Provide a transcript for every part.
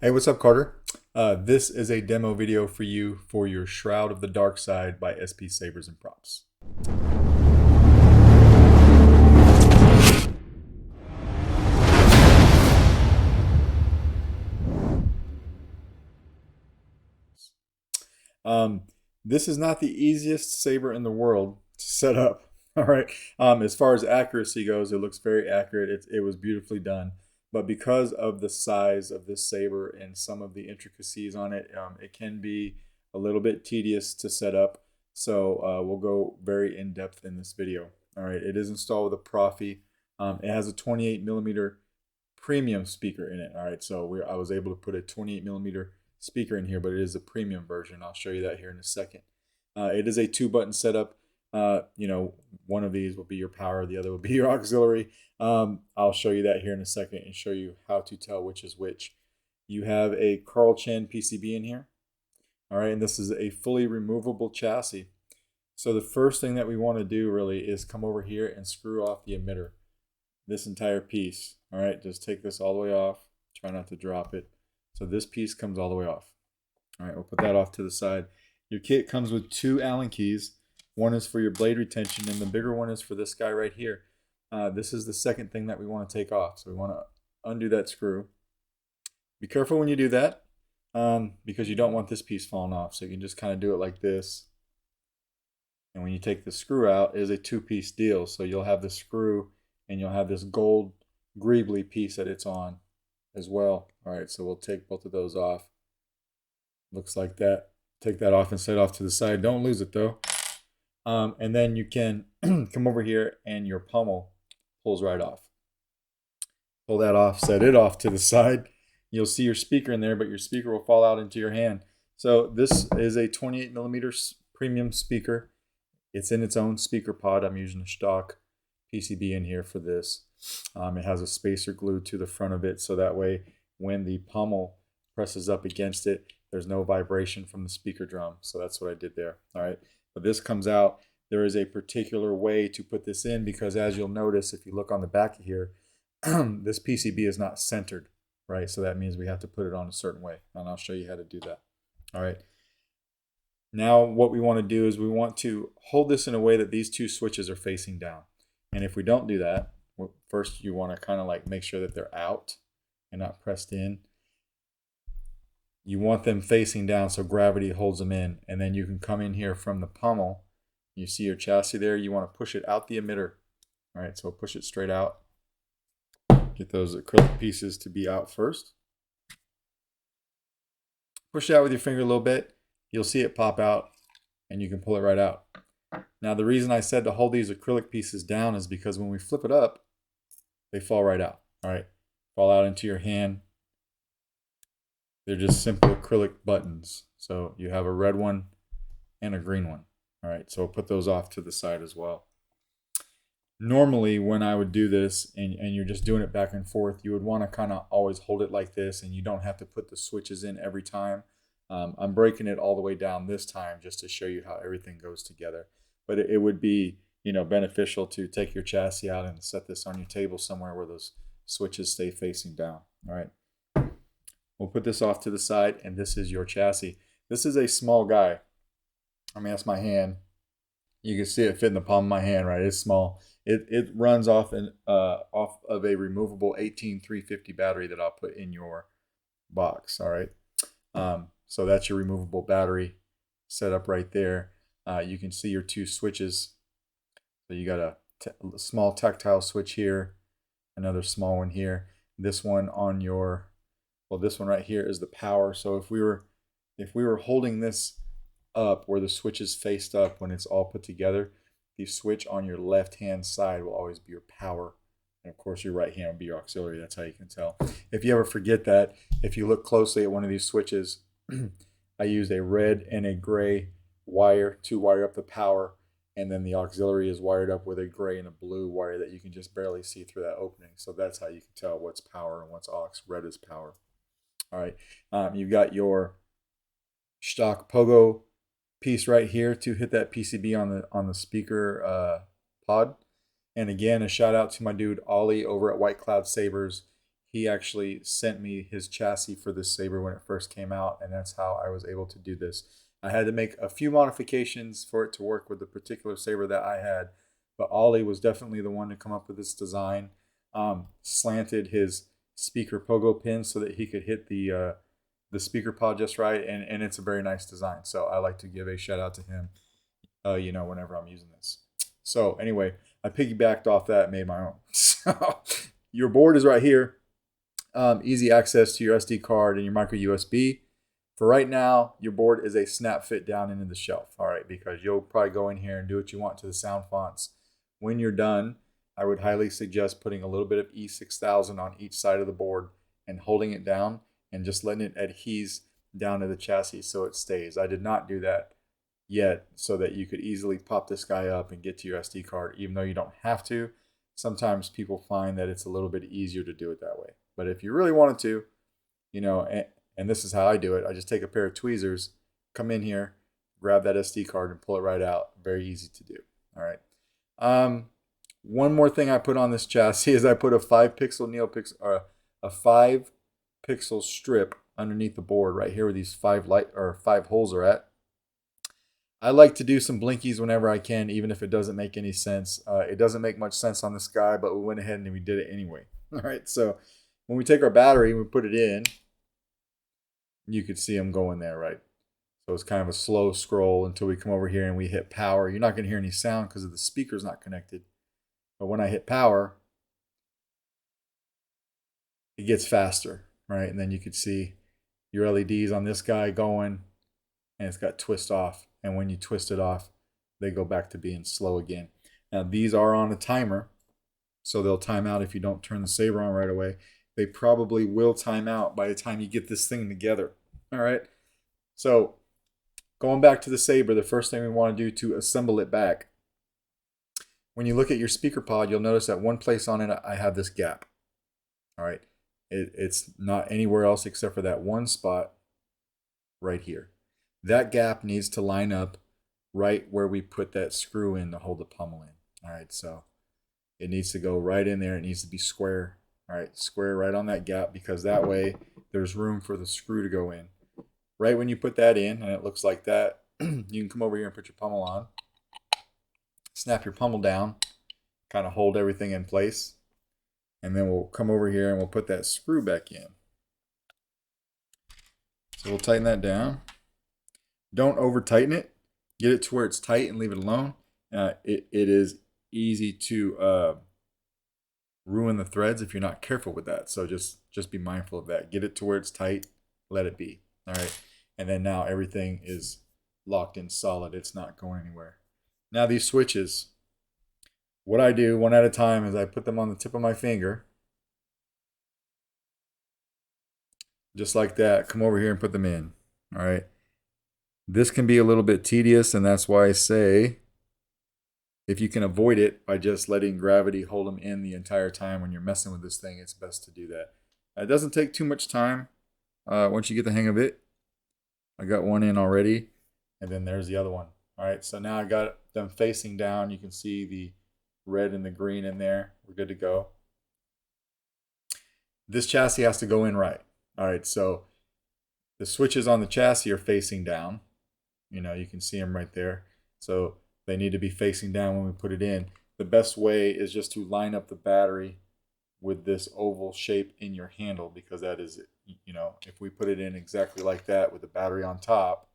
Hey, what's up, Carter? This is a demo video for you for your Shroud of the Dark Side by SP Sabers and Props. Um, this is not the easiest saber in the world to set up. All right. As far as accuracy goes, it looks very accurate. It was beautifully done. But because of the size of this saber and some of the intricacies on it, it can be a little bit tedious to set up. So we'll go very in depth in this video. All right. It is installed with a Proffie. It has a 28 millimeter premium speaker in it. All right. So I was able to put a 28 millimeter speaker in here, but it is a premium version. I'll show you that here in a second. It is a 2-button setup. One of these will be your power, the other will be your auxiliary. I'll show you that here in a second and show you how to tell which is which. You have a Carl Chen PCB in here. All right, and this is a fully removable chassis. So the first thing that we want to do really is come over here and screw off the emitter, this entire piece. All right, just take this all the way off. Try not to drop it. So this piece comes all the way off. All right, we'll put that off to the side. Your kit comes with 2 Allen keys. One is for your blade retention, and the bigger one is for this guy right here. This is the second thing that we want to take off. So we want to undo that screw. Be careful when you do that because you don't want this piece falling off. So you can just kind of do it like this. And when you take the screw out, it is a 2-piece deal. So you'll have the screw and you'll have this gold greebly piece that it's on as well. All right, so we'll take both of those off. Looks like that. Take that off and set it off to the side. Don't lose it though. And then you can come over here and your pommel pulls right off. Pull that off, set it off to the side. You'll see your speaker in there, but your speaker will fall out into your hand. So this is a 28 millimeter premium speaker. It's in its own speaker pod. I'm using a stock PCB in here for this. It has a spacer glued to the front of it, so that way when the pommel presses up against it, there's no vibration from the speaker drum. So that's what I did there. All right, but this comes out. There is a particular way to put this in because, as you'll notice, if you look on the back here, this PCB is not centered, right? So that means we have to put it on a certain way, and I'll show you how to do that. All right. Now what we want to do is we want to hold this in a way that these 2 switches are facing down. And if we don't do that, first you want to kind of like make sure that they're out and not pressed in. You want them facing down so gravity holds them in. And then you can come in here from the pommel. You see your chassis there. You want to push it out the emitter. All right, so push it straight out. Get those acrylic pieces to be out first. Push it out with your finger a little bit. You'll see it pop out and you can pull it right out. Now the reason I said to hold these acrylic pieces down is because when we flip it up, they fall right out. All right, fall out into your hand. They're just simple acrylic buttons. So you have a red one and a green one. All right, so I'll put those off to the side as well. Normally when I would do this and you're just doing it back and forth, you would want to kind of always hold it like this and you don't have to put the switches in every time. I'm breaking it all the way down this time just to show you how everything goes together. But it would be, beneficial to take your chassis out and set this on your table somewhere where those switches stay facing down. All right. We'll put this off to the side, and this is your chassis. This is a small guy. I mean, that's my hand. You can see it fit in the palm of my hand, right? It's small. It runs off of a removable 18350 battery that I'll put in your box. All right. So that's your removable battery set up right there. You can see your 2 switches. So you got a small tactile switch here, another small one here. This one on your, well, this one right here is the power. So if we were holding this up where the switch is faced up when it's all put together, the switch on your left hand side will always be your power. And of course your right hand will be your auxiliary. That's how you can tell. If you ever forget that, if you look closely at one of these switches, I used a red and a gray wire to wire up the power, and then the auxiliary is wired up with a gray and a blue wire that you can just barely see through that opening. So that's how you can tell what's power and what's aux. Red is power. All right, you've got your stock pogo piece right here to hit that PCB on the speaker pod. And again, a shout out to my dude Ollie over at White Cloud Sabers. he actually sent me his chassis for this saber when it first came out, and that's how I was able to do this. I had to make a few modifications for it to work with the particular saber that I had, but Ollie was definitely the one to come up with this design. Slanted his speaker pogo pin so that he could hit the speaker pod just right, and it's a very nice design. So I like to give a shout out to him, whenever I'm using this. So anyway, I piggybacked off that and made my own. So your board is right here. Easy access to your SD card and your micro USB. For right now, your board is a snap fit down into the shelf, all right, because you'll probably go in here and do what you want to the sound fonts. When you're done, I would highly suggest putting a little bit of E6000 on each side of the board and holding it down and just letting it adhere down to the chassis so it stays. I did not do that yet so that you could easily pop this guy up and get to your SD card, even though you don't have to. Sometimes people find that it's a little bit easier to do it that way. But if you really wanted to, and this is how I do it, I just take a pair of tweezers, come in here, grab that SD card and pull it right out. Very easy to do. All right. One more thing I put on this chassis is I put a 5-pixel Neopixel, or a 5-pixel strip underneath the board right here where these 5 holes are at. I like to do some blinkies whenever I can, even if it doesn't make any sense. It doesn't make much sense on this guy, but we went ahead and we did it anyway. All right, so when we take our battery and we put it in, you could see them going there, right? So it's kind of a slow scroll until we come over here and we hit power. You're not going to hear any sound because the speaker's not connected. But when I hit power, it gets faster, right? And then you could see your LEDs on this guy going, and it's got twist off. And when you twist it off, they go back to being slow again. Now, these are on a timer, so they'll time out if you don't turn the saber on right away. They probably will time out by the time you get this thing together. All right. So going back to the saber, the first thing we want to do to assemble it back, when you look at your speaker pod, you'll notice that one place on it, I have this gap. All right. It's not anywhere else except for that one spot right here. That gap needs to line up right where we put that screw in to hold the pommel in. All right. So it needs to go right in there. It needs to be square. All right. Square right on that gap, because that way there's room for the screw to go in. Right when you put that in and it looks like that, you can come over here and put your pommel on. Snap your pommel down, kind of hold everything in place. And then we'll come over here and we'll put that screw back in. So we'll tighten that down. Don't over tighten it. Get it to where it's tight and leave it alone. It is easy to ruin the threads if you're not careful with that. So just be mindful of that. Get it to where it's tight. Let it be. All right. And then now everything is locked in solid. It's not going anywhere. Now these switches, what I do one at a time is I put them on the tip of my finger. Just like that. Come over here and put them in. All right. This can be a little bit tedious, and that's why I say if you can avoid it by just letting gravity hold them in the entire time when you're messing with this thing, it's best to do that. It doesn't take too much time once you get the hang of it. I got one in already, and then there's the other one. All right, so now I got them facing down. You can see the red and the green in there. We're good to go. This chassis has to go in right. All right, so the switches on the chassis are facing down. You can see them right there. So they need to be facing down when we put it in. The best way is just to line up the battery with this oval shape in your handle, because that is, if we put it in exactly like that with the battery on top,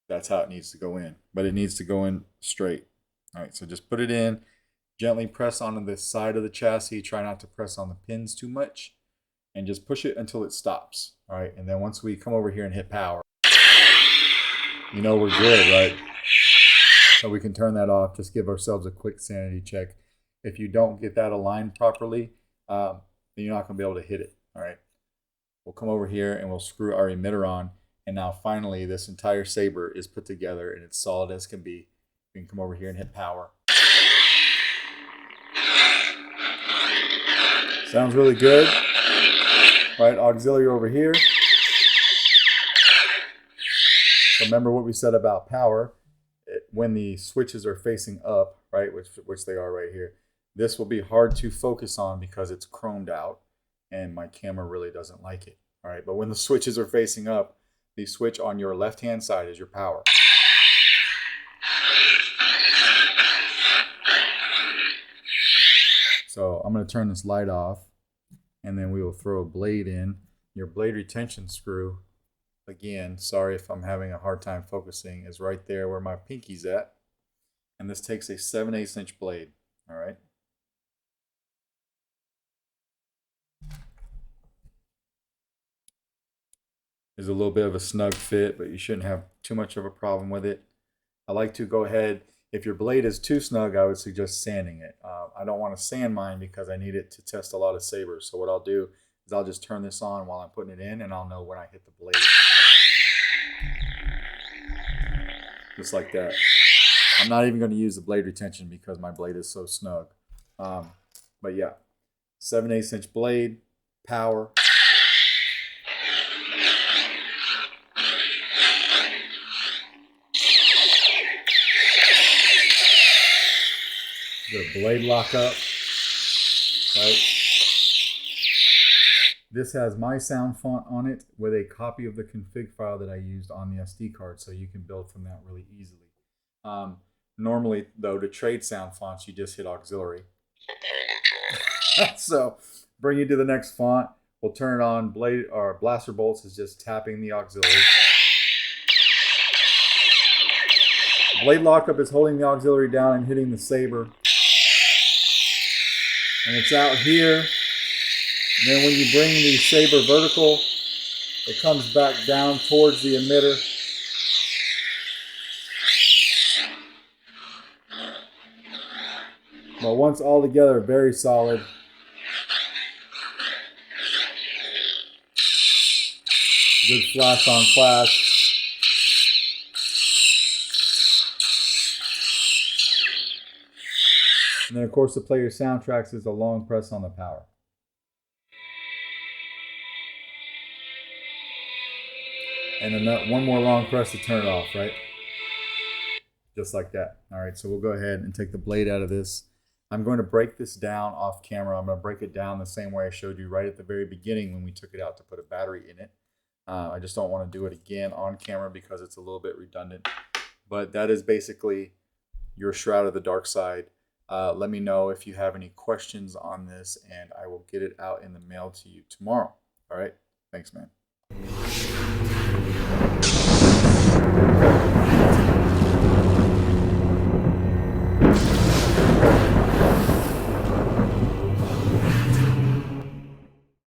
that's how it needs to go in. But it needs to go in straight. All right, so just put it in. Gently press onto the side of the chassis. Try not to press on the pins too much. And just push it until it stops. All right, and then once we come over here and hit power, we're good, right? So we can turn that off. Just give ourselves a quick sanity check. If you don't get that aligned properly, then you're not going to be able to hit it. All right. We'll come over here and we'll screw our emitter on. And now finally, this entire saber is put together and it's solid as can be. We can come over here and hit power. Sounds really good. Right, auxiliary over here. So remember what we said about power. When the switches are facing up, right, which they are right here, this will be hard to focus on because it's chromed out. and my camera really doesn't like it. All right, but when the switches are facing up, the switch on your left-hand side is your power. So I'm going to turn this light off, and then we will throw a blade in. Your blade retention screw, again, sorry if I'm having a hard time focusing, is right there where my pinky's at. And this takes a 7/8 inch blade. All right. There's a little bit of a snug fit, but you shouldn't have too much of a problem with it. I like to go ahead, if your blade is too snug, I would suggest sanding it. I don't want to sand mine because I need it to test a lot of sabers. So what I'll do is I'll just turn this on while I'm putting it in, and I'll know when I hit the blade. Just like that. I'm not even going to use the blade retention because my blade is so snug. But yeah, 7/8 inch blade, power. The blade lockup, right? This has my sound font on it with a copy of the config file that I used on the SD card, so you can build from that really easily. Normally, though, to trade sound fonts, you just hit auxiliary. So, bring you to the next font. We'll turn it on. Blade or blaster bolts is just tapping the auxiliary. Blade lockup is holding the auxiliary down and hitting the saber. And it's out here. And then when you bring the saber vertical, it comes back down towards the emitter. But once all together, very solid. Good flash on flash. And then, of course, to play your soundtracks is a long press on the power. And one more long press to turn it off, right? Just like that. All right, so we'll go ahead and take the blade out of this. I'm going to break this down off camera. I'm going to break it down the same way I showed you right at the very beginning when we took it out to put a battery in it. I just don't want to do it again on camera because it's a little bit redundant. But that is basically your Shroud of the Dark Side. Let me know if you have any questions on this, and I will get it out in the mail to you tomorrow. All right? Thanks, man.